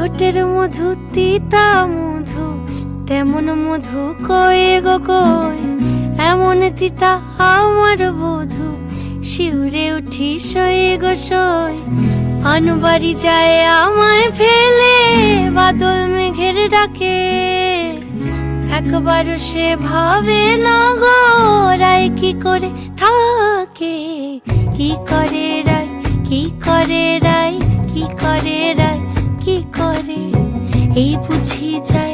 ঠোঁটের মধু তিতা মধু, তেমন মধু কয়ে গো কই, এমন তিতা আমার বধূ। শিউরে উঠি সয়ে গো সই, আনবাড়ি যায় আমায় ফেলে, বাদল মেঘের ডাকে। একবারও সে ভাবে না গো রায় কি করে থাকে। কি করে রায়, কি করে রায়, কি করে রায়, কি করে, এই বুঝি যায়